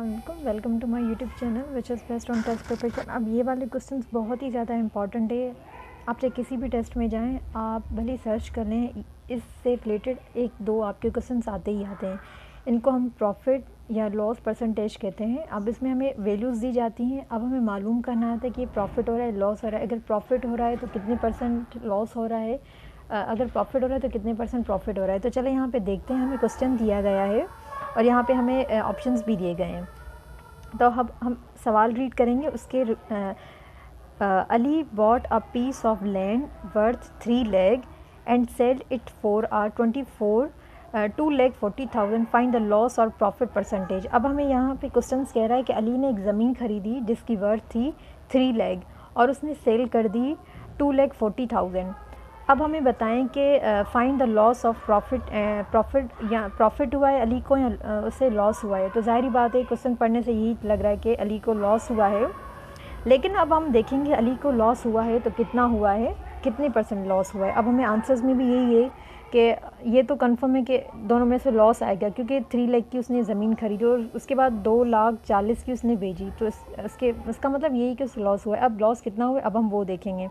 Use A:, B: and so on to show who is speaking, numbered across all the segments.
A: अस्सलामुअलैकुम, welcome to my YouTube channel which is based on test preparation. अब ये वाले क्वेश्चंस बहुत ही ज़्यादा इंपॉर्टेंट है। आप चाहे किसी भी टेस्ट में जाएं, आप भले सर्च कर लें, इससे रिलेटेड एक दो आपके क्वेश्चंस आते ही आते हैं। इनको हम प्रॉफिट या लॉस परसेंटेज कहते हैं। अब इसमें हमें वैल्यूज़ दी जाती हैं। अब हमें मालूम करना होता है कि प्रॉफिट हो रहा है, लॉस हो रहा है। अगर प्रॉफिट हो रहा है तो कितने परसेंट लॉस हो रहा है, अगर प्रॉफिट हो रहा है तो कितने परसेंट प्रॉफिट हो रहा है। तो चले यहाँ पे देखते हैं। हमें क्वेश्चन दिया गया है और यहाँ पे हमें ऑप्शंस भी दिए गए हैं। तो अब हम सवाल रीड करेंगे उसके। Ali bought a piece of land worth 3 lakh and sell it for 2,40,000 find the loss और प्रॉफिट परसेंटेज। अब हमें यहाँ पे क्वेश्चन कह रहा है कि अली ने एक ज़मीन खरीदी जिसकी वर्थ थी 3 लाख और उसने सेल कर दी 2,40,000। अब हमें बताएं कि find the loss of profit हुआ है अली को या उससे लॉस हुआ है। तो ज़ाहिर बात है क्वेश्चन पढ़ने से यही लग रहा है कि अली को लॉस हुआ है। लेकिन अब हम देखेंगे अली को लॉस हुआ है तो कितना हुआ है, कितने परसेंट लॉस हुआ है। अब हमें आंसर्स में भी यही है कि ये तो कंफर्म है कि दोनों में से लॉस आएगा, क्योंकि 3 लाख की उसने ज़मीन खरीदी और उसके बाद 2,40,000 की उसने बेची। तो इसका मतलब यही कि उस लॉस हुआ है। अब लॉस कितना हुआ है अब हम वो देखेंगे।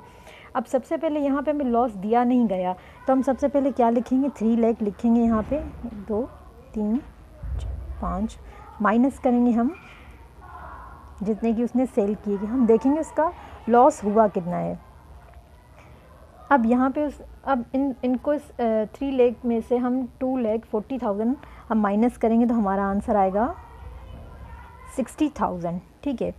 A: अब सबसे पहले यहाँ पे हमें लॉस दिया नहीं गया, तो हम सबसे पहले क्या लिखेंगे, 3 लाख लिखेंगे। यहाँ पे 2 3 5 माइनस करेंगे हम जितने की उसने सेल किए, हम देखेंगे उसका लॉस हुआ कितना है। अब यहाँ पे अब इनको 3 लाख में से हम 2,40,000 हम माइनस करेंगे तो हमारा आंसर आएगा 60,000। ठीक है।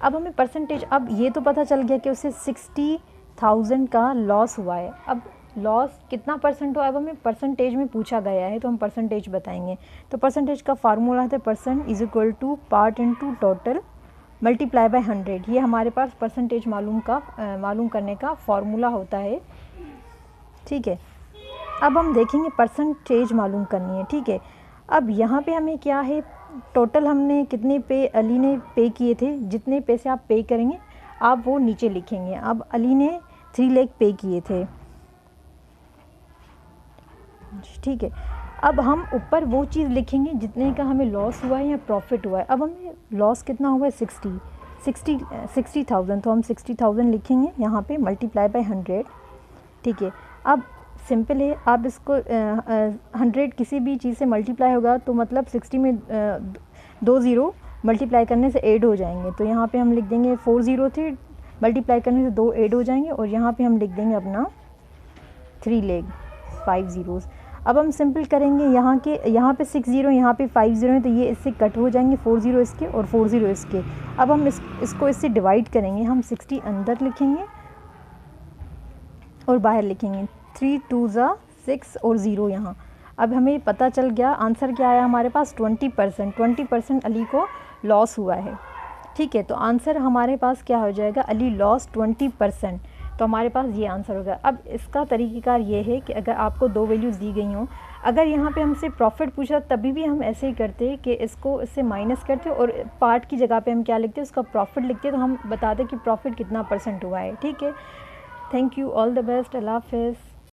A: अब हमें परसेंटेज, अब ये तो पता चल गया कि उसे 60,000 का लॉस हुआ है। अब लॉस कितना परसेंट हुआ, अब हमें परसेंटेज में पूछा गया है तो हम परसेंटेज बताएंगे। तो परसेंटेज का फार्मूला है percent is equal to part into total multiply by 100। ये हमारे पास परसेंटेज मालूम करने का फार्मूला होता है। ठीक है। अब हम देखेंगे परसेंटेज मालूम करनी है। ठीक है। अब यहाँ पे हमें क्या है, टोटल हमने कितने पे अली ने पे किए थे, जितने पैसे आप पे करेंगे आप वो नीचे लिखेंगे। अब अली ने 3 लाख पे किए थे। ठीक है। अब हम ऊपर वो चीज़ लिखेंगे जितने का हमें लॉस हुआ है या प्रॉफिट हुआ है। अब हमें लॉस कितना हुआ है 60,000, तो हम 60,000 लिखेंगे यहाँ पे मल्टीप्लाई बाय 100। ठीक है। अब सिंपल है, आप इसको 100 किसी भी चीज़ से मल्टीप्लाई होगा तो मतलब 60 में 2 ज़ीरो मल्टीप्लाई करने से ऐड हो जाएंगे। तो यहाँ पे हम लिख देंगे 4 ज़ीरो थे, मल्टीप्लाई करने से 2 ऐड हो जाएंगे और यहाँ पे हम लिख देंगे अपना 3 लाख 5 ज़ीरोज़। अब हम सिंपल करेंगे, यहाँ पे 6 ज़ीरो, यहाँ पे 5 ज़ीरो है तो ये इससे कट हो जाएंगे, 4 ज़ीरो इसके और 4 ज़ीरो इसके। अब हम इसको इससे डिवाइड करेंगे। हम 60 अंदर लिखेंगे और बाहर लिखेंगे 3 2 ज़ा 6 और 0 यहाँ। अब हमें पता चल गया आंसर क्या आया हमारे पास 20% अली को लॉस हुआ है। ठीक है। तो आंसर हमारे पास क्या हो जाएगा, अली लॉस 20%। तो हमारे पास ये आंसर होगा। अब इसका तरीक़ेकार ये है कि अगर आपको 2 वैल्यूज़ दी गई हों, अगर यहाँ पे हमसे प्रॉफिट पूछा तभी भी हम ऐसे ही करते कि इससे माइनस करते और पार्ट की जगह पे हम क्या लिखते, उसका प्रॉफिट लिखते, तो हम बताते कि प्रॉफिट कितना परसेंट हुआ है। ठीक है। Thank you, all the best, अल्लाह हाफ़िज़।